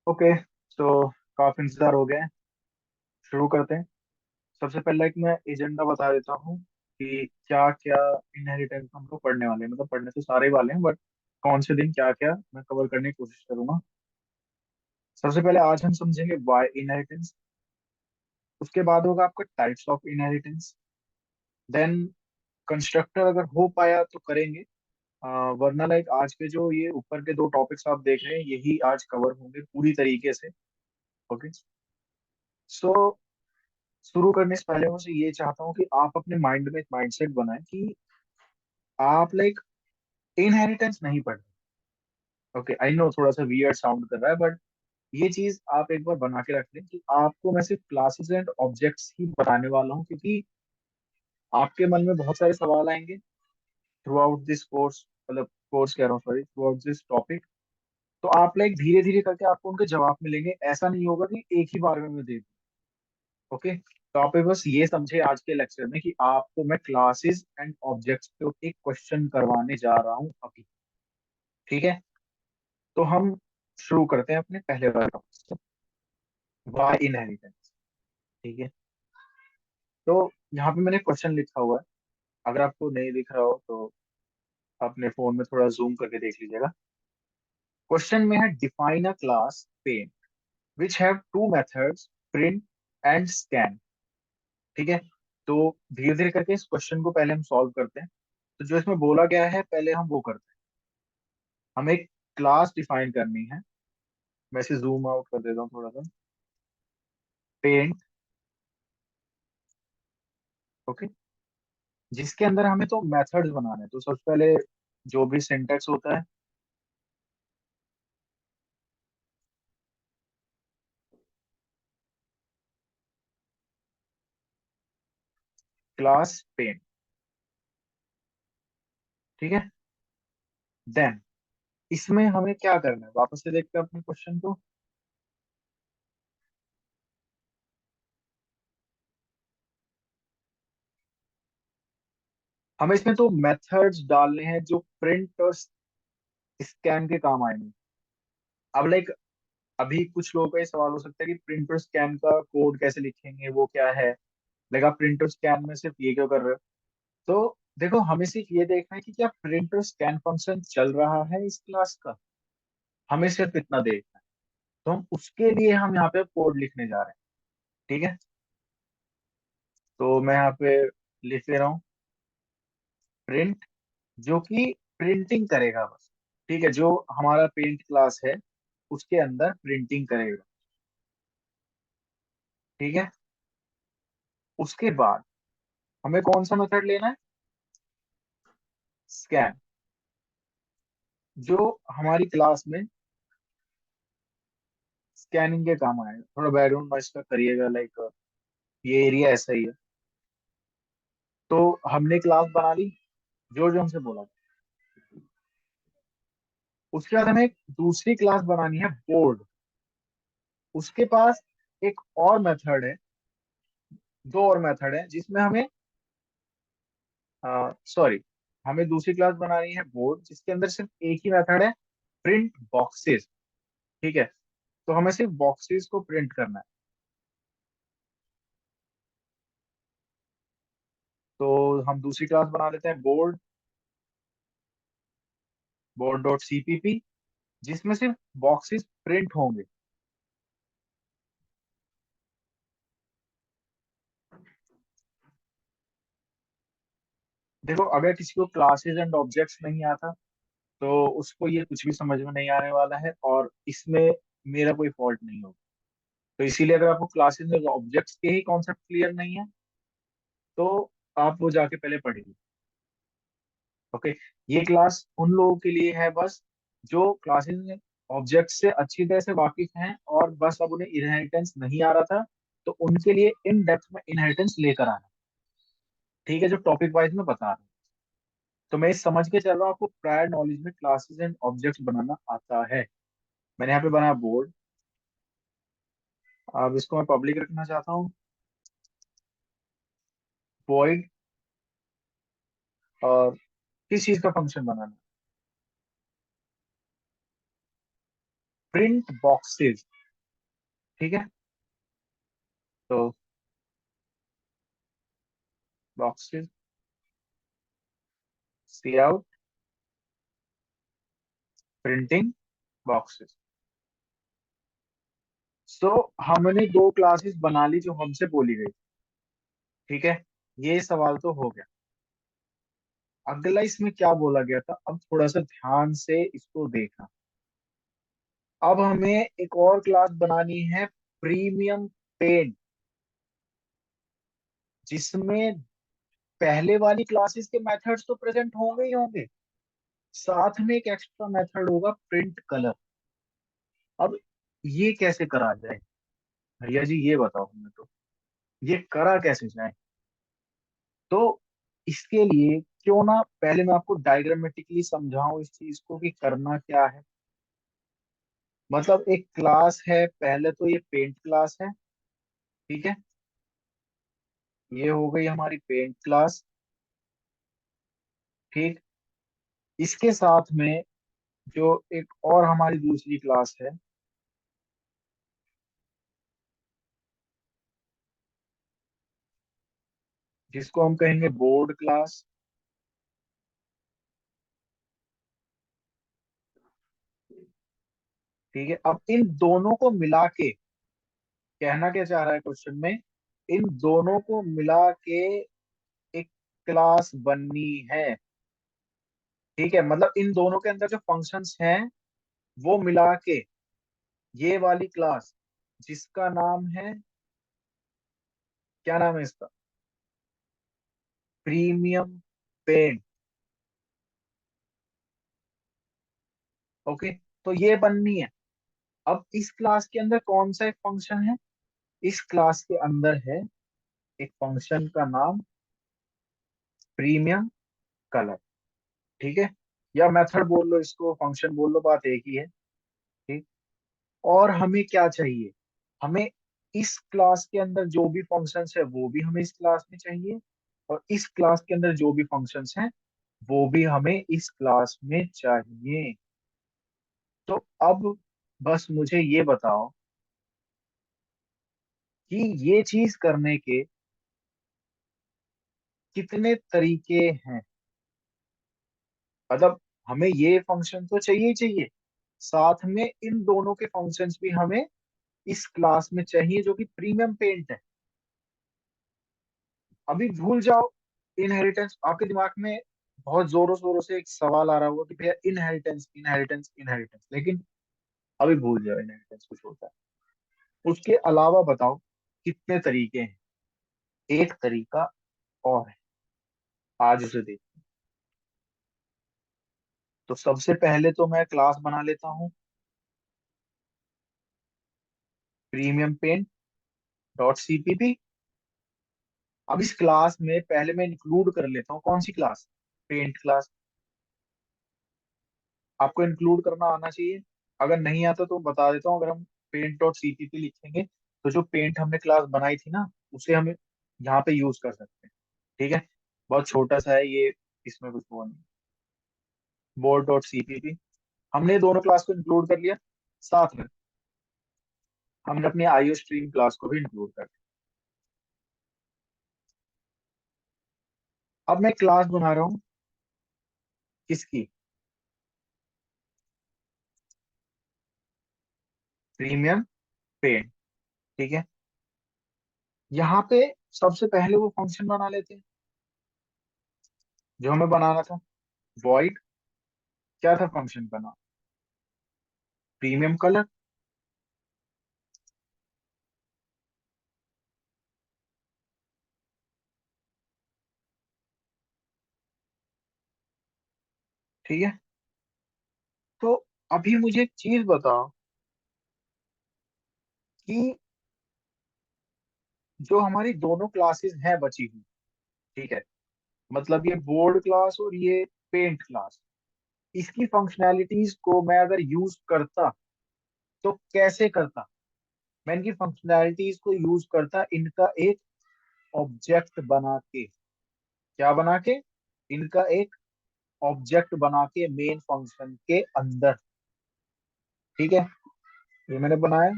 Okay. तो काफी इंतजार हो गया है। शुरू करते हैं। सबसे पहले एक मैं एजेंडा बता देता हूँ कि क्या क्या इनहेरिटेंस हम लोग पढ़ने वाले हैं। मतलब पढ़ने तो सारे ही वाले हैं, बट कौन से दिन क्या क्या मैं कवर करने की कोशिश करूंगा। सबसे पहले आज हम समझेंगे वाई इनहेरिटेंस। उसके बाद होगा आपका types of inheritance. Then constructor अगर हो पाया तो करेंगे। वरना लाइक आज के जो ये ऊपर के दो टॉपिक्स आप देख रहे हैं यही आज कवर होंगे पूरी तरीके से। ओके। सो शुरू करने से पहले मुझे ये चाहता हूँ कि आप अपने माइंड में एक माइंडसेट बनाएं कि आप लाइक इनहेरिटेंस नहीं पढ़ रहे। ओके, आई नो थोड़ा सा वियर्ड साउंड कर रहा है, बट ये चीज आप एक बार बना के रख लें कि आपको मैं सिर्फ क्लासेस एंड ऑब्जेक्ट्स ही बताने वाला हूँ, क्योंकि आपके मन में बहुत सारे सवाल आएंगे थ्रू आउट दिस कोर्स। मतलब कोर्स कह रहा हूँ, sorry, through out this topic. तो आप लाइक धीरे धीरे करके आपको उनके जवाब मिलेंगे। ऐसा नहीं होगा कि एक ही बार में मैं दे दूं। ओके। तो आप बस ये समझे आज के लेक्चर में कि आपको मैं क्लासेस एंड ऑब्जेक्ट्स पे एक क्वेश्चन करवाने जा रहा हूँ अभी। ठीक है। तो हम शुरू करते हैं अपने पहले वाले टॉपिक से, वाई इनहेरिटेंस। ठीक है। तो यहाँ पे मैंने क्वेश्चन लिखा हुआ है। अगर आपको नहीं दिख रहा हो तो अपने फोन में थोड़ा जूम करके देख लीजिएगा। क्वेश्चन में है define a class pen which have two methods, print and scan. ठीक है। तो धीरे धीरे करके इस क्वेश्चन को पहले हम सॉल्व करते हैं। तो जो इसमें बोला गया है पहले हम वो करते हैं। हमें एक क्लास डिफाइन करनी है। मैं इसे जूम आउट कर देता हूँ थोड़ा सा। पेंट। ओके। जिसके अंदर हमें तो मेथड्स बनाने हैं। तो सबसे पहले जो भी सिंटेक्स होता है, क्लास पेंट। ठीक है। देन इसमें हमें क्या करना है, वापस से देखते हैं अपने क्वेश्चन को। हमें इसमें तो मेथड्स डालने हैं जो प्रिंट और स्कैन के काम आएंगे। अब लाइक अभी कुछ लोगों का ये सवाल हो सकता है कि प्रिंट और स्कैन का कोड कैसे लिखेंगे, वो क्या है। लाइक आप प्रिंट और स्कैन में सिर्फ ये क्यों कर रहे हो। तो देखो, हमें सिर्फ ये देखना है कि क्या प्रिंट और स्कैन फंक्शन चल रहा है इस क्लास का। हमें सिर्फ इतना देखना है। तो हम उसके लिए हम यहाँ पे कोड लिखने जा रहे हैं। ठीक है। तो मैं यहाँ पे लिख ले रहा हूँ प्रिंट, जो कि प्रिंटिंग करेगा बस। ठीक है। जो हमारा पेंट क्लास है उसके अंदर प्रिंटिंग करेगा। ठीक है। उसके बाद हमें कौन सा मेथड लेना है, स्कैन, जो हमारी क्लास में स्कैनिंग के काम आएगा। थोड़ा बैकग्राउंड नॉइस का करिएगा, लाइक ये एरिया ऐसा ही है। तो हमने क्लास बना ली जो जो हमसे बोला। उसके बाद हमें एक दूसरी क्लास बनानी है बोर्ड। उसके पास एक और मेथड है, दो और मेथड है जिसमें हमें, सॉरी, हमें दूसरी क्लास बनानी है बोर्ड जिसके अंदर सिर्फ एक ही मेथड है, प्रिंट बॉक्सेस। ठीक है। तो हमें सिर्फ बॉक्सेस को प्रिंट करना है। तो हम दूसरी क्लास बना लेते हैं बोर्ड, बोर्ड डॉट सीपीपी, जिसमें सिर्फ बॉक्सेस प्रिंट होंगे। देखो, अगर किसी को क्लासेस एंड ऑब्जेक्ट्स नहीं आता तो उसको ये कुछ भी समझ में नहीं आने वाला है, और इसमें मेरा कोई फॉल्ट नहीं होगा। तो इसीलिए अगर आपको क्लासेस एंड ऑब्जेक्ट्स के ही कॉन्सेप्ट क्लियर नहीं है तो आप वो जाके पहले पढ़िए। ओके। ये क्लास उन लोगों के लिए है बस जो क्लासेस ऑब्जेक्ट से अच्छी तरह से वाकिफ हैं, और बस अब उन्हें इनहेरिटेंस नहीं आ रहा था तो उनके लिए इन डेप्थ में इनहेरिटेंस लेकर आना। ठीक है। जो टॉपिक वाइज में बता रहा हूँ। तो मैं इस समझ के चल रहा हूँ आपको प्रायर नॉलेज में क्लासेस एंड ऑब्जेक्ट्स बनाना आता है। मैंने यहाँ पे बनाया बोर्ड। अब इसको मैं पब्लिक रखना चाहता हूँ। वॉइड, और किस चीज का फंक्शन बनाना, प्रिंट बॉक्सेस। ठीक है। तो बॉक्सेस, सी आउट, प्रिंटिंग, बॉक्सेस। सो हमने दो क्लासेस बना ली जो हमसे बोली गई। ठीक है, ये सवाल तो हो गया। अगला इसमें क्या बोला गया था, अब थोड़ा सा ध्यान से इसको देखना। अब हमें एक और क्लास बनानी है, प्रीमियम पेंट, जिसमें पहले वाली क्लासेस के मेथड्स तो प्रेजेंट होंगे ही होंगे, साथ में एक एक्स्ट्रा मेथड होगा प्रिंट कलर। अब ये कैसे करा जाए भैया जी, ये बताओ हमें तो, ये करा कैसे जाए। तो इसके लिए क्यों ना पहले मैं आपको डायग्रामेटिकली समझाऊं इस चीज को कि करना क्या है। मतलब एक क्लास है, पहले तो ये पेंट क्लास है। ठीक है, ये हो गई हमारी पेंट क्लास। ठीक, इसके साथ में जो एक और हमारी दूसरी क्लास है, जिसको हम कहेंगे बोर्ड क्लास। ठीक है, अब इन दोनों को मिला के, कहना क्या चाह रहा है क्वेश्चन में, इन दोनों को मिला के एक क्लास बननी है। ठीक है, मतलब इन दोनों के अंदर जो फंक्शंस हैं वो मिला के ये वाली क्लास, जिसका नाम है, क्या नाम है इसका, प्रीमियम पेंट। ओके, तो ये बननी है। अब इस क्लास के अंदर कौन सा एक फंक्शन है, इस क्लास के अंदर है एक फंक्शन का नाम प्रीमियम कलर। ठीक है, या मेथड बोल लो इसको, फंक्शन बोल लो, बात एक ही है। ठीक, और हमें क्या चाहिए, हमें इस क्लास के अंदर जो भी फंक्शंस है वो भी हमें इस क्लास में चाहिए, और इस क्लास के अंदर जो भी फंक्शंस हैं वो भी हमें इस क्लास में चाहिए। तो अब बस मुझे ये बताओ कि ये चीज करने के कितने तरीके हैं। मतलब हमें ये फंक्शन तो चाहिए ही चाहिए, साथ में इन दोनों के फंक्शंस भी हमें इस क्लास में चाहिए जो कि प्रीमियम पेंट है। अभी भूल जाओ इनहेरिटेंस, आपके दिमाग में बहुत जोरों शोरों से एक सवाल आ रहा होगा कि भैया इनहेरिटेंस इनहेरिटेंस इनहेरिटेंस, लेकिन अभी भूल जाओ इनहेरिटेंस कुछ होता है। उसके अलावा बताओ कितने तरीके हैं। एक तरीका और है, आज उसे देख। तो सबसे पहले तो मैं क्लास बना लेता हूँ, प्रीमियम पेंट डॉट सीपीपी। अब इस क्लास में पहले मैं इंक्लूड कर लेता हूँ कौन सी क्लास, पेंट क्लास। आपको इंक्लूड करना आना चाहिए, अगर नहीं आता तो बता देता हूँ। अगर हम पेंट डॉट सीपीपी लिखेंगे तो जो पेंट हमने क्लास बनाई थी ना, उसे हम यहाँ पे यूज कर सकते हैं। ठीक है, बहुत छोटा सा है ये, इसमें कुछ वो नहीं। बोर्ड डॉट सीपीपी, हमने दोनों क्लास को इंक्लूड कर लिया, साथ में हमने अपनी आईओ स्ट्रीम क्लास को भी इंक्लूड कर लिया। अब मैं क्लास बना रहा हूँ किसकी, प्रीमियम पेंट। ठीक है, यहाँ पे सबसे पहले वो फंक्शन बना लेते हैं जो हमें बनाना था, वॉइड, क्या था फंक्शन का नाम, प्रीमियम कलर। ठीक है, तो अभी मुझे एक चीज बताओ कि जो हमारी दोनों क्लासेस हैं बची हुई, ठीक है, मतलब ये बोर्ड क्लास और ये पेंट क्लास, इसकी फंक्शनैलिटीज को मैं अगर यूज करता तो कैसे करता। मैं इनकी फंक्शनैलिटीज को यूज करता इनका एक ऑब्जेक्ट बना के, क्या बना के, इनका एक ऑब्जेक्ट बना के मेन फंक्शन के अंदर। ठीक है, ये मैंने बनाया।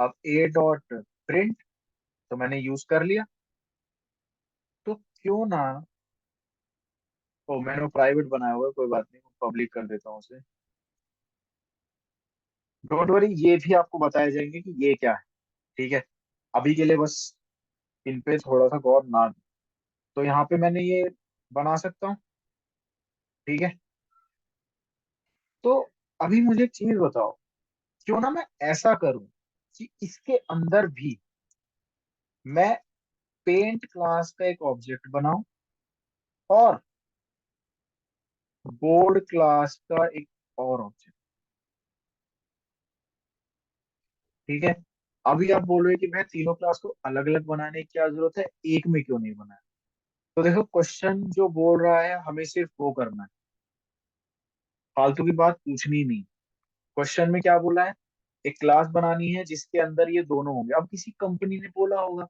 अब ए डॉट प्रिंट तो मैंने यूज कर लिया, तो क्यों ना, ओ मैंने वो प्राइवेट बनाया हुआ है, कोई बात नहीं, पब्लिक कर देता हूँ उसे। डोंट वरी, ये भी आपको बताए जाएंगे कि ये क्या है। ठीक है, अभी के लिए बस इन पे थोड़ा सा गौर ना दो। तो यहाँ पे मैंने ये बना सकता हूँ। ठीक है, तो अभी मुझे एक चीज बताओ, क्यों ना मैं ऐसा करूं कि इसके अंदर भी मैं पेंट क्लास का एक ऑब्जेक्ट बनाऊं और बोर्ड क्लास का एक और ऑब्जेक्ट। ठीक है, अभी आप बोल रहे हैं कि मैं तीनों क्लास को अलग अलग बनाने की क्या जरूरत है, एक में क्यों नहीं बनाया। तो देखो, क्वेश्चन जो बोल रहा है हमें सिर्फ वो करना है, फालतू की बात पूछनी नहीं। क्वेश्चन में क्या बोला है, एक क्लास बनानी है जिसके अंदर ये दोनों होंगे। अब किसी कंपनी ने बोला होगा,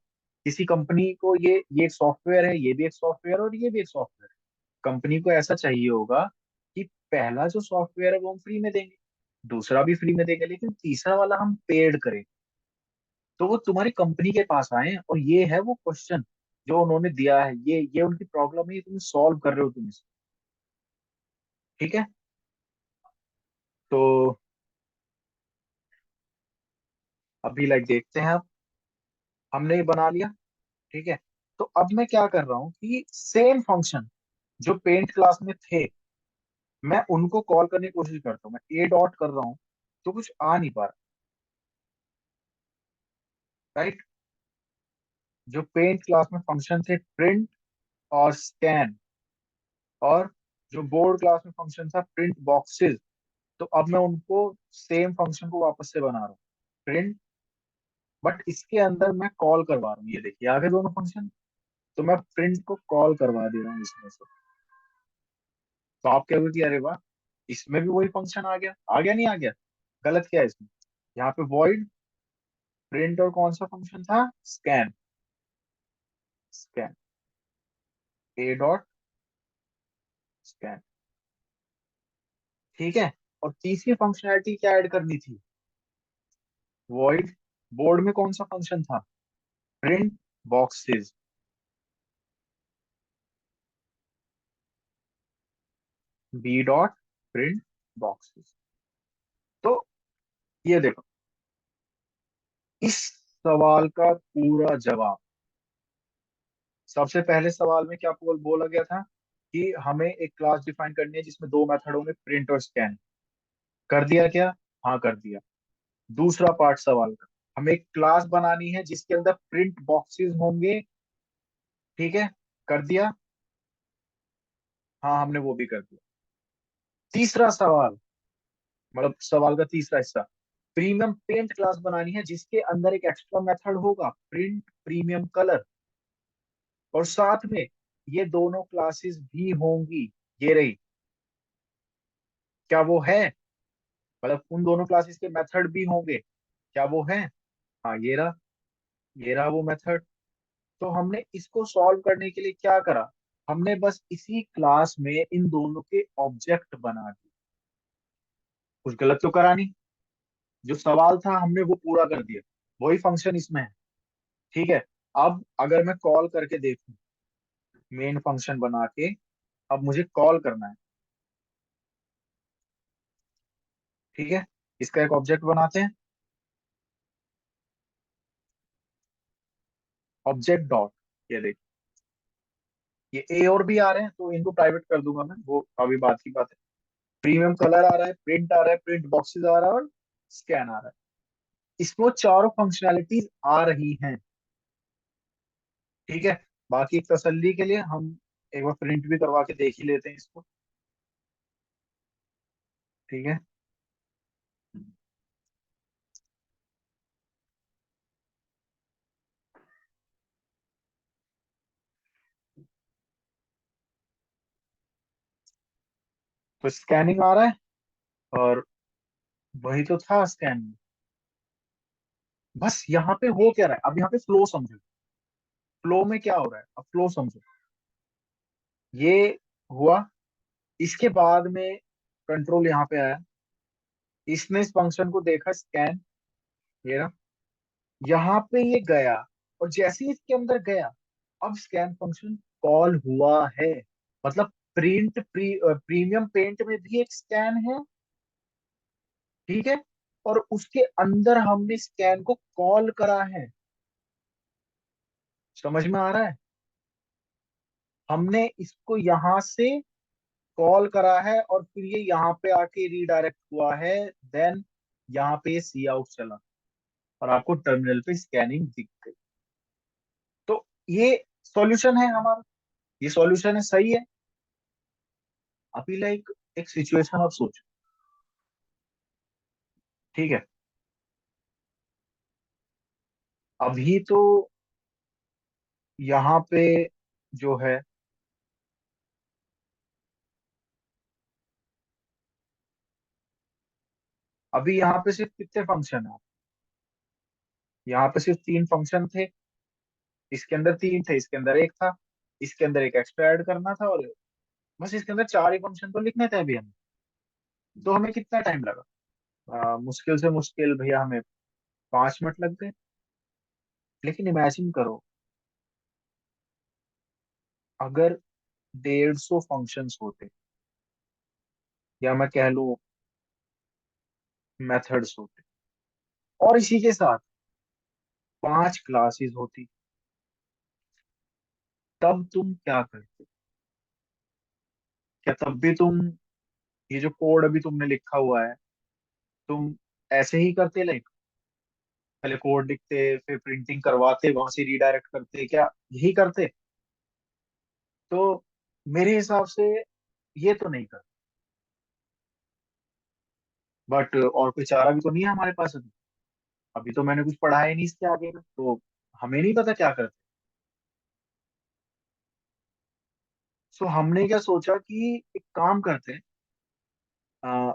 किसी कंपनी को ये एक सॉफ्टवेयर है, ये भी एक सॉफ्टवेयर और ये भी एक सॉफ्टवेयर है। कंपनी को ऐसा चाहिए होगा कि पहला जो सॉफ्टवेयर है वो हम फ्री में देंगे, दूसरा भी फ्री में देंगे, लेकिन तीसरा वाला हम पेड करें। तो वो तुम्हारी कंपनी के पास आए और ये है वो क्वेश्चन जो उन्होंने दिया है, ये उनकी प्रॉब्लम है, ये तुम सॉल्व कर रहे हो तुम इसे। ठीक है, तो अभी लाइक देखते हैं, अब हमने ये बना लिया। ठीक है, तो अब मैं क्या कर रहा हूँ कि सेम फंक्शन जो पेंट क्लास में थे, मैं उनको कॉल करने की कोशिश करता हूँ। मैं ए डॉट कर रहा हूँ तो कुछ आ नहीं पा रहा। राइट, जो पेंट क्लास में फंक्शन थे प्रिंट और स्कैन, और जो बोर्ड क्लास में फंक्शन था प्रिंट बॉक्सेस, तो अब मैं उनको सेम फंक्शन को वापस से बना रहा हूँ, प्रिंट, बट इसके अंदर मैं कॉल करवा रहा हूँ। ये देखिए आगे दोनों फंक्शन, तो मैं प्रिंट को कॉल करवा दे रहा हूँ इसमें से। तो आप कहोगे कि अरे वाह, इसमें भी वही फंक्शन आ गया नहीं आ गया, गलत क्या है इसमें। यहाँ पे वॉइड प्रिंट और कौन सा फंक्शन था, स्कैन, स्कैन, ए डॉट स्कैन। ठीक है, और तीसरी फंक्शनैलिटी क्या ऐड करनी थी, वॉइड बोर्ड में कौन सा फंक्शन था, print boxes, b dot print boxes. तो ये देखो, इस सवाल का पूरा जवाब, सबसे पहले सवाल में क्या बोला गया था कि हमें एक क्लास डिफाइन करनी है जिसमें दो मेथड होंगे, प्रिंट और स्कैन। कर दिया क्या, हाँ कर दिया। दूसरा पार्ट सवाल का, हमें एक क्लास बनानी है जिसके अंदर प्रिंट बॉक्सेस होंगे। ठीक है, कर दिया, हाँ हमने वो भी कर दिया। तीसरा सवाल, मतलब सवाल का तीसरा हिस्सा, प्रीमियम पेंट क्लास बनानी है जिसके अंदर एक एक्स्ट्रा मेथड होगा, प्रिंट प्रीमियम कलर, और साथ में ये दोनों क्लासेस भी होंगी। ये रही, क्या वो है, मतलब उन दोनों क्लासेस के मेथड भी होंगे, क्या वो है, हाँ ये रहा, ये रहा वो मेथड। तो हमने इसको सॉल्व करने के लिए क्या करा, हमने बस इसी क्लास में इन दोनों के ऑब्जेक्ट बना दिए। कुछ गलत तो करा नहीं, जो सवाल था हमने वो पूरा कर दिया, वही फंक्शन इसमें है। ठीक है, अब अगर मैं कॉल करके देखूं, मेन फंक्शन बना के अब मुझे कॉल करना है। ठीक है, इसका एक ऑब्जेक्ट बनाते हैं, ऑब्जेक्ट डॉट, ये देखिए ये ए और बी आ रहे हैं तो इनको प्राइवेट कर दूंगा मैं, वो अभी बात की बात है। प्रीमियम कलर आ रहा है, प्रिंट आ रहा है, प्रिंट बॉक्सेस आ रहा है, और स्कैन आ रहा है। इसमें वो चारों फंक्शनैलिटीज आ रही हैं। ठीक है, बाकी एक तसल्ली के लिए हम एक बार प्रिंट भी करवा के देख ही लेते हैं इसको। ठीक है, तो स्कैनिंग आ रहा है, और वही तो था स्कैन में। बस यहाँ पे हो क्या रहा है, अब यहाँ पे फ्लो समझो, फ्लो में क्या हो रहा है, अब फ्लो समझो। ये हुआ, इसके बाद में कंट्रोल यहाँ पे आया, इसने इस फंक्शन को देखा स्कैन, ये रहा, यहाँ पे ये गया, और जैसे ही इसके अंदर गया, अब स्कैन फंक्शन कॉल हुआ है। मतलब प्रीमियम पेंट में भी एक स्कैन है, ठीक है, और उसके अंदर हमने स्कैन को कॉल करा है। समझ में आ रहा है? हमने इसको यहां से कॉल करा है और फिर ये यहाँ पे आके रीडायरेक्ट हुआ है। देन यहाँ पे सी आउट चला और आपको टर्मिनल पे स्कैनिंग दिख गई। तो ये सॉल्यूशन है हमारा, ये सॉल्यूशन है, सही है। अभी लाइक एक सिचुएशन आप सोचो, ठीक है। अभी तो यहाँ पे जो है, अभी यहाँ पे सिर्फ कितने फंक्शन है? यहाँ पे सिर्फ तीन फंक्शन थे। इसके अंदर तीन थे, इसके अंदर एक था, इसके अंदर एक एक्स्ट्रा ऐड करना था, और बस इसके अंदर चार ही फंक्शन तो लिखने थे अभी हमें। तो हमें कितना टाइम लगा? मुश्किल से मुश्किल भैया हमें 5 मिनट लग गए। लेकिन इमेजिन करो, अगर 150 फंक्शंस होते, या मैं कह लूं मेथड्स होते, और इसी के साथ 5 क्लासेस होती, तब तुम क्या करते? क्या तब भी तुम ये जो कोड अभी तुमने लिखा हुआ है, तुम ऐसे ही करते? लाइक पहले कोड लिखते, फिर प्रिंटिंग करवाते, वहां से रीडायरेक्ट करते, क्या यही करते? तो मेरे हिसाब से ये तो नहीं करते। बट और कोई चारा भी तो नहीं है हमारे पास अभी। अभी तो मैंने कुछ पढ़ा ही नहीं इसके आगे का, तो हमें नहीं पता क्या करते। सो हमने क्या सोचा कि एक काम करते हैं। आ,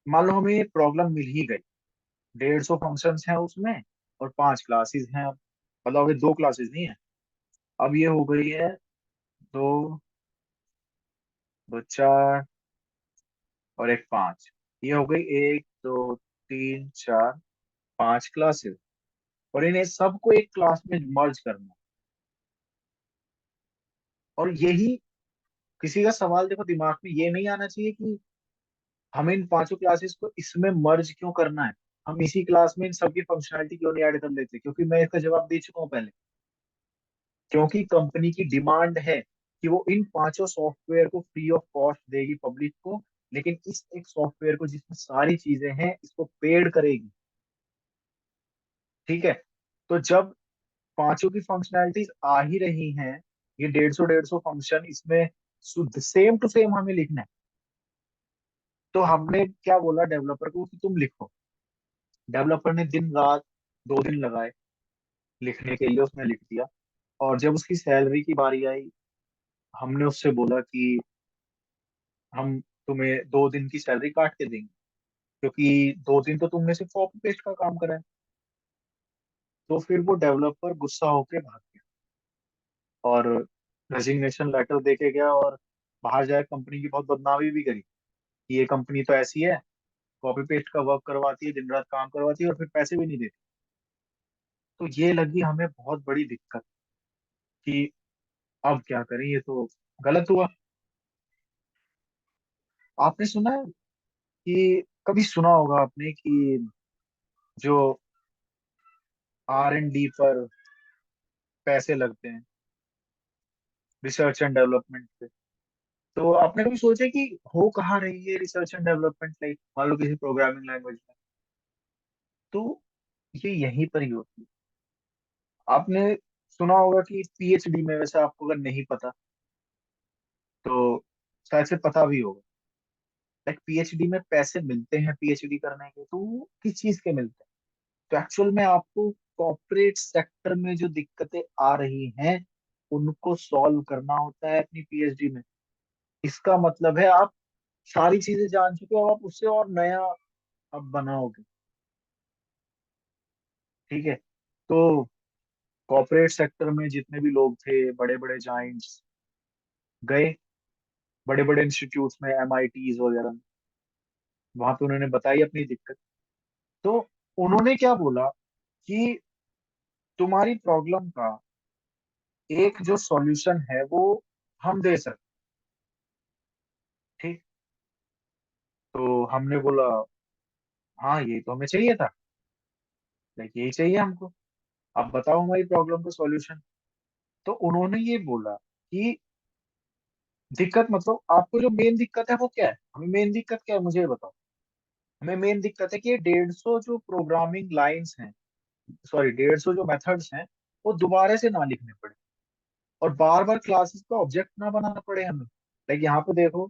मान लो हमें प्रॉब्लम मिल ही गई, 150 फंक्शंस हैं उसमें, और 5 क्लासेस हैं। अब मतलब अभी 2 क्लासेस नहीं है, अब ये हो गई है दो, दो चार, और एक पांच। ये हो गई 1 2 3 4 5 क्लासेस, और इन्हें सबको एक क्लास में मर्ज करना। और यही किसी का सवाल देखो दिमाग में ये नहीं आना चाहिए कि हमें इन पांचों क्लासेस को इसमें मर्ज क्यों करना है, हम इसी क्लास में इन सबकी फंक्शनैलिटी क्यों नहीं ऐड कर लेते? क्योंकि मैं इसका जवाब दे चुका हूँ पहले। क्योंकि कंपनी की डिमांड है कि वो इन पांचों सॉफ्टवेयर को फ्री ऑफ कॉस्ट देगी पब्लिक को, लेकिन इस एक सॉफ्टवेयर को जिसमें सारी चीजें हैं इसको पेड करेगी। ठीक है। तो जब पांचों की फंक्शनैलिटीज आ ही रही हैं, ये 150 फंक्शन इसमें शुद्ध सेम टू सेम हमें लिखना है, तो हमने क्या बोला डेवलपर को कि तुम लिखो। डेवलपर ने दिन रात 2 दिन लगाए लिखने के लिए, उसने लिख दिया। और जब उसकी सैलरी की बारी आई, हमने उससे बोला कि हम तुम्हें 2 दिन की सैलरी काट के देंगे, क्योंकि 2 दिन तो तुमने सिर्फ कॉपी पेस्ट का काम करा है। तो फिर वो डेवलपर गुस्सा होके भाग गया, और रेजिग्नेशन लेटर दे के गया, और बाहर जाए कंपनी की बहुत बदनामी भी करी कि ये कंपनी तो ऐसी है, कॉपी पेस्ट का वर्क करवाती है, दिन रात काम करवाती है, और फिर पैसे भी नहीं देती। तो ये लगी हमें बहुत बड़ी दिक्कत कि अब क्या करें, ये तो गलत हुआ। आपने सुना है कि, कभी सुना होगा आपने कि जो R&D पर पैसे लगते हैं, रिसर्च एंड डेवलपमेंट पे, तो आपने कभी सोचा कि हो कहाँ रही है रिसर्च एंड डेवलपमेंट? लाइक मान लो किसी प्रोग्रामिंग लैंग्वेज में, तो ये यहीं पर ही होती है। आपने सुना होगा कि PhD में, वैसे आपको अगर नहीं पता तो शायद से पता भी होगा, लाइक PhD में पैसे मिलते हैं PhD करने के, तो वो किस चीज के मिलते हैं? तो एक्चुअल में आपको कॉर्पोरेट सेक्टर में जो दिक्कतें आ रही हैं उनको सॉल्व करना होता है अपनी PhD में। इसका मतलब है आप सारी चीजें जान चुके हो, आप उससे और नया अब बनाओगे। ठीक है। तो कॉर्पोरेट सेक्टर में जितने भी लोग थे, बड़े बड़े जाइंट्स गए, बड़े बड़े इंस्टीट्यूट्स में, MITs वगैरह में, वहां पे उन्होंने बताई अपनी दिक्कत। तो उन्होंने क्या बोला कि तुम्हारी प्रॉब्लम का एक जो सॉल्यूशन है वो हम दे सकते। ठीक। तो हमने बोला हाँ ये तो हमें चाहिए था, लाइक यही चाहिए हमको, अब बताओ हमारी प्रॉब्लम का सॉल्यूशन। तो उन्होंने ये बोला कि दिक्कत मतलब आपको जो मेन दिक्कत है वो क्या है, हमें मेन दिक्कत क्या है मुझे ये बताओ। हमें मेन दिक्कत है कि ये 150 जो प्रोग्रामिंग लाइंस हैं, सॉरी 150 जो मेथड्स हैं, वो दोबारा से ना लिखने पड़े और बार बार क्लासेस का ऑब्जेक्ट ना बनाना पड़े हमें। लाइक यहाँ पे देखो,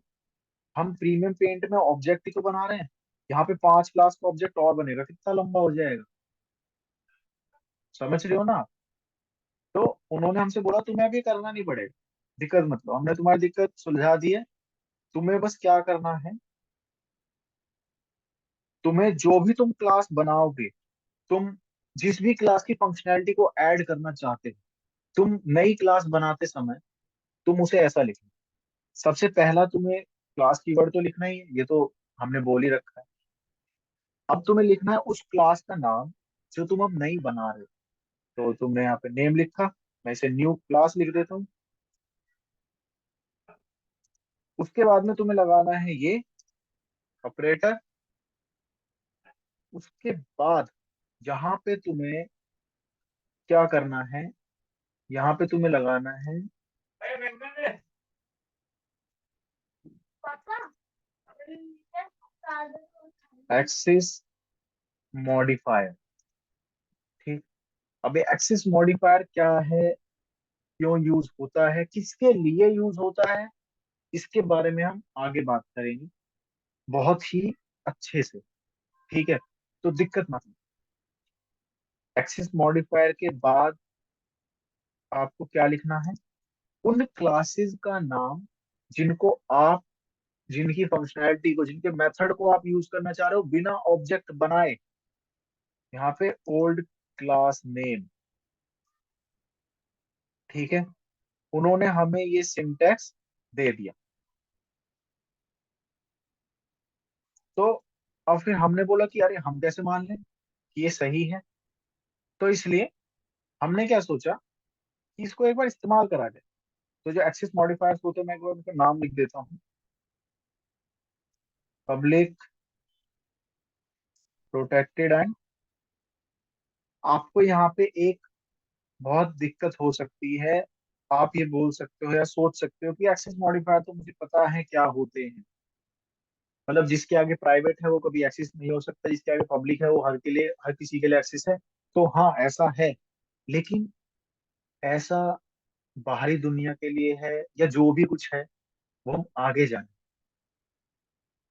हम प्रीमियम पेंट में ऑब्जेक्ट ही तो बना रहे हैं, यहाँ पे 5 क्लास का ऑब्जेक्ट और बनेगा, कितना लंबा हो जाएगा। समझ रहे हो ना। तो उन्होंने हमसे बोला तुम्हें अभी करना नहीं पड़ेगा, दिक्कत मतलब हमने तुम्हारी दिक्कत सुलझा दी है। तुम्हें बस क्या करना है, तुम्हें जो भी तुम क्लास बनाओगे, तुम जिस भी क्लास की फंक्शनैलिटी को ऐड करना चाहते हो, तुम नई क्लास बनाते समय तुम उसे ऐसा लिखो। सबसे पहला तुम्हें क्लास कीवर्ड तो लिखना ही है, ये तो हमने बोल ही रखा है। अब तुम्हें लिखना है उस क्लास का नाम जो तुम अब नई बना रहे हो। तो तुमने यहाँ पे नेम लिखा, मैं इसे न्यू क्लास लिख देता हूँ। उसके बाद में तुम्हें लगाना है ये ऑपरेटर। उसके बाद यहाँ पे तुम्हें क्या करना है, यहाँ पे तुम्हें लगाना है एक्सिस मॉडिफायर। ठीक। अब ये एक्सिस मॉडिफायर क्या है, क्यों यूज होता है, किसके लिए यूज होता है, इसके बारे में हम आगे बात करेंगे बहुत ही अच्छे से। ठीक है। तो दिक्कत मत। एक्सिस मॉडिफायर के बाद आपको क्या लिखना है, उन क्लासेस का नाम जिनको आप, जिनकी फंक्शनैलिटी को, जिनके मेथड को आप यूज करना चाह रहे हो बिना ऑब्जेक्ट बनाए। यहाँ पे ओल्ड क्लास नेम। ठीक है। उन्होंने हमें ये सिंटैक्स दे दिया। तो अब फिर हमने बोला कि अरे हम कैसे मान लें कि ये सही है। तो इसलिए हमने क्या सोचा कि इसको एक बार इस्तेमाल करा जाए। तो जो एक्सिस मॉडिफायर्स होते हैं, मैं एक बार उनका नाम लिख देता हूँ। Public, protected and. आपको यहाँ पे एक बहुत दिक्कत हो सकती है, आप ये बोल सकते हो या सोच सकते हो कि एक्सेस मॉडिफायर तो मुझे पता है क्या होते हैं, मतलब जिसके आगे प्राइवेट है वो कभी एक्सेस नहीं हो सकता, जिसके आगे पब्लिक है वो हर के लिए, हर किसी के लिए एक्सेस है। तो हाँ ऐसा है, लेकिन ऐसा बाहरी दुनिया के लिए है या जो भी कुछ है वो हम आगे जाने।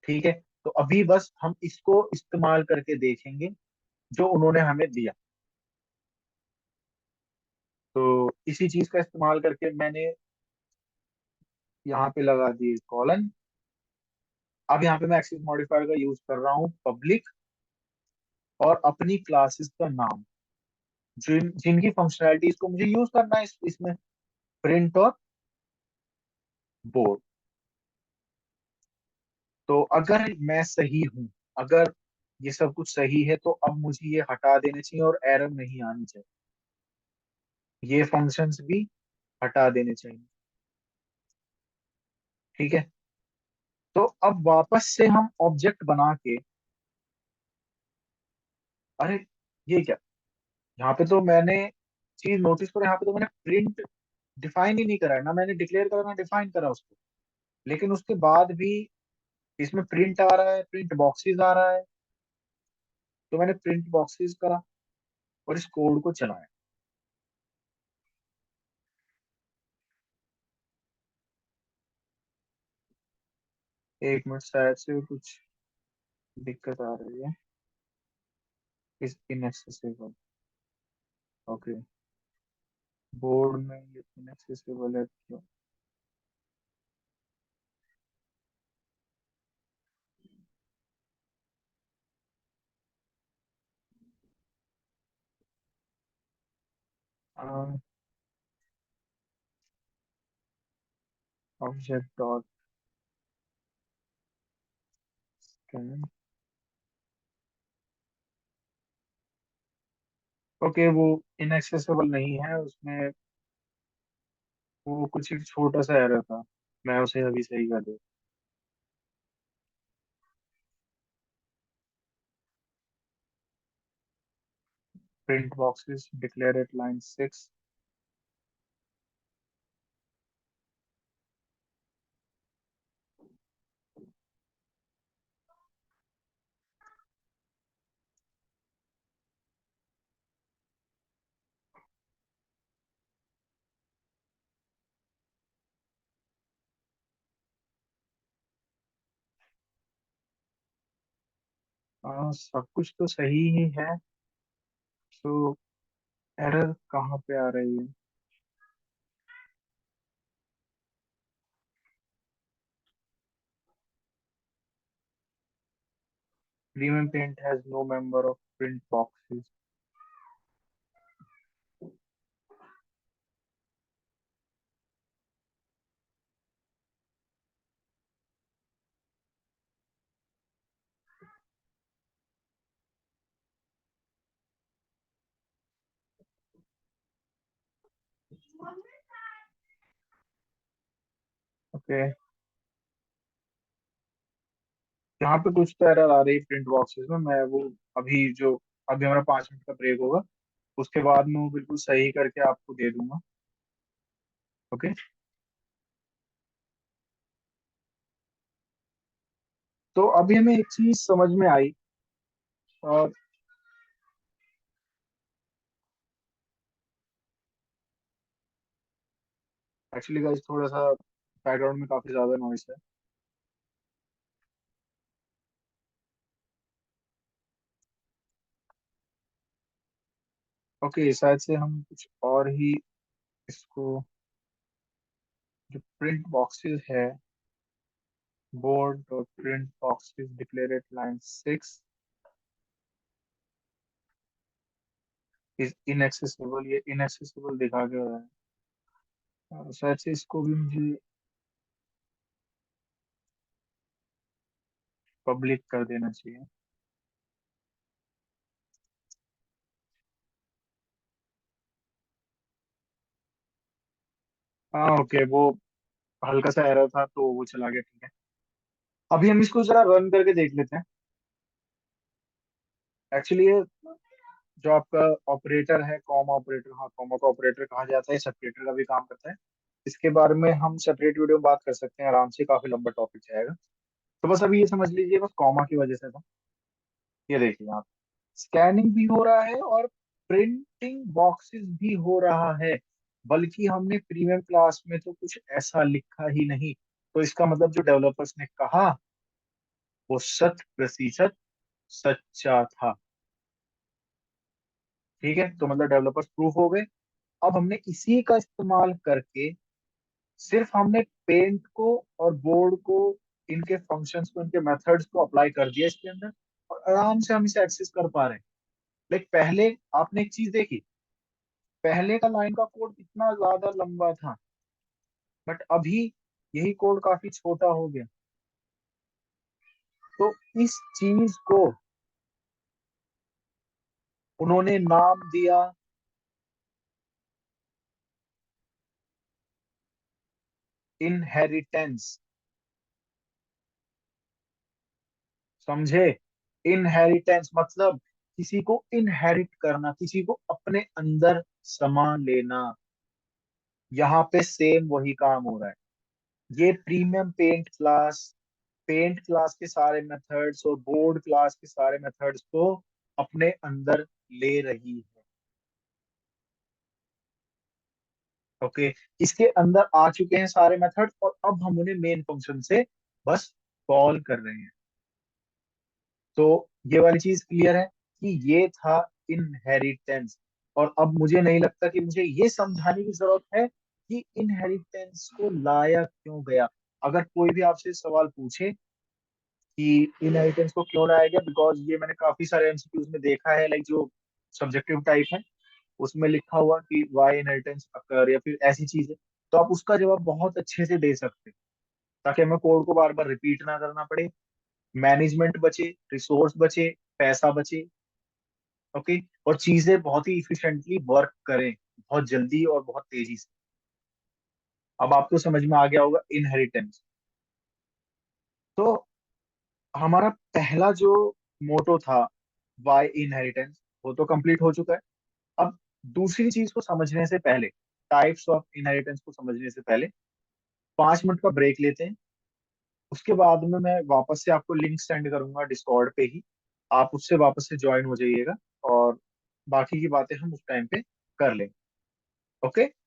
ठीक है। तो अभी बस हम इसको इस्तेमाल करके देखेंगे जो उन्होंने हमें दिया। तो इसी चीज का इस्तेमाल करके मैंने यहाँ पे लगा दिए कॉलन। अब यहाँ पे मैं एक्सेस मॉडिफायर का यूज कर रहा हूँ पब्लिक, और अपनी क्लासेस का नाम, जिनकी फंक्शनैलिटीज को मुझे यूज करना है इसमें, प्रिंट और बोर्ड। तो अगर मैं सही हूँ, अगर ये सब कुछ सही है, तो अब मुझे ये हटा देने चाहिए और एरर नहीं आनी चाहिए, ये फंक्शंस भी हटा देने चाहिए। ठीक है। तो अब वापस से हम ऑब्जेक्ट बना के, अरे ये क्या, यहाँ पे तो मैंने चीज नोटिस करो, यहाँ पे तो मैंने प्रिंट डिफाइन ही नहीं करा है, ना मैंने डिक्लेयर करा ना डिफाइन करा उसको। लेकिन उसके बाद भी इसमें प्रिंट आ रहा है, प्रिंट बॉक्सेस आ रहा है। तो मैंने प्रिंट बॉक्सेस करा और इस कोड को चलाया। 1 मिनट, शायद से कुछ दिक्कत आ रही है। इस इनएक्सेसिबल, ओके, बोर्ड में ये इनएक्सेसिबल है क्यों। Object dot scan. ओके, वो इनएक्सेसिबल नहीं है उसमें। वो कुछ एक छोटा सा एरर था, मैं उसे अभी सही कर दूँ। Print boxes declare eight line 6। सब कुछ तो सही ही है। तो एरर कहाँ पे आ रही है? Premium paint has no member of print boxes. Okay, यहाँ पे कुछ तो एरर आ रही है प्रिंट बॉक्सेस में। मैं वो अभी जो अभी हमारा 5 मिनट का ब्रेक होगा, उसके बाद मैं वो बिल्कुल सही करके आपको दे दूंगा। ओके। तो अभी हमें एक चीज समझ में आई। और एक्चुअली गाइस, थोड़ा सा बैकग्राउंड में काफी ज्यादा नॉइस है। ओके, शायद से हम कुछ और ही इसको, जो प्रिंट बॉक्सेस है, बोर्ड और print boxes declare eight line 6 is inaccessible, ये इनएक्सेसिबल दिखा के हो रहा है। शायद से इसको भी मुझे पब्लिक कर देना चाहिए। हाँ ओके, वो हल्का सा एरर था तो वो चला गया, ठीक है। अभी हम इसको जरा रन करके देख लेते हैं। एक्चुअली ये जो आपका ऑपरेटर है, कॉमा ऑपरेटर, हाँ कॉमा का ऑपरेटर कहा जाता है, सेपरेटर का भी काम करता है। इसके बारे में हम सेपरेट वीडियो में बात कर सकते हैं आराम से, काफी लंबा टॉपिक जाएगा। तो बस अभी ये समझ लीजिए, बस कॉमा की वजह से था। ये देखिए आप, स्कैनिंग भी हो रहा है और प्रिंटिंग बॉक्सेस भी हो रहा है। बल्कि हमने प्रीमियम क्लास में तो कुछ ऐसा लिखा ही नहीं। तो इसका मतलब जो डेवलपर्स ने कहा वो 100% सच्चा था। ठीक है, तो मतलब डेवलपर्स प्रूफ हो गए। अब हमने इसी का इस्तेमाल करके, सिर्फ हमने पेंट को और बोर्ड को, इनके फंक्शंस को, इनके मेथड्स को अप्लाई कर दिया इसके अंदर, और आराम से हम इसे एक्सेस कर पा रहे हैं। लाइक पहले आपने एक चीज देखी, पहले का लाइन का कोड इतना ज्यादा लंबा था, बट अभी यही कोड काफी छोटा हो गया। तो इस चीज को उन्होंने नाम दिया इनहेरिटेंस। समझे? इनहेरिटेंस मतलब किसी को इनहेरिट करना, किसी को अपने अंदर समा लेना। यहाँ पे सेम वही काम हो रहा है। ये प्रीमियम पेंट क्लास के सारे मेथड्स और बोर्ड क्लास के सारे मेथड्स को अपने अंदर ले रही है। ओके, इसके अंदर आ चुके हैं सारे मेथड, और अब हम उन्हें मेन फंक्शन से बस कॉल कर रहे हैं। तो ये वाली चीज क्लियर है कि ये था इनहेरिटेंस। और अब मुझे नहीं लगता कि मुझे ये समझाने की जरूरत है कि इनहेरिटेंस को लाया क्यों गया। अगर कोई भी आपसे सवाल पूछे कि इनहेरिटेंस को क्यों लाया गया, बिकॉज ये मैंने काफी सारे एमसीक्यूज में देखा है, लाइक जो सब्जेक्टिव टाइप है, उसमें लिखा हुआ कि वाई इनहेरिटेंस अकर या फिर ऐसी चीजें, तो आप उसका जवाब बहुत अच्छे से दे सकते हैं, ताकि हमें कोड को बार बार रिपीट ना करना पड़े, मैनेजमेंट बचे, रिसोर्स बचे, पैसा बचे। ओके। और चीजें बहुत ही इफिशिएंटली वर्क करें, बहुत जल्दी और बहुत तेजी से। अब आपको समझ में आ गया होगा इनहेरिटेंस। तो हमारा पहला जो मोटो था, वाई इनहेरिटेंस, वो तो कंप्लीट हो चुका है। अब दूसरी चीज को समझने से पहले, टाइप्स ऑफ इनहेरिटेंस को समझने से पहले 5 मिनट का ब्रेक लेते हैं। उसके बाद में मैं वापस से आपको लिंक सेंड करूंगा डिस्कॉर्ड पे ही, आप उससे वापस से ज्वाइन हो जाइएगा और बाकी की बातें हम उस टाइम पे कर लेंगे। ओके।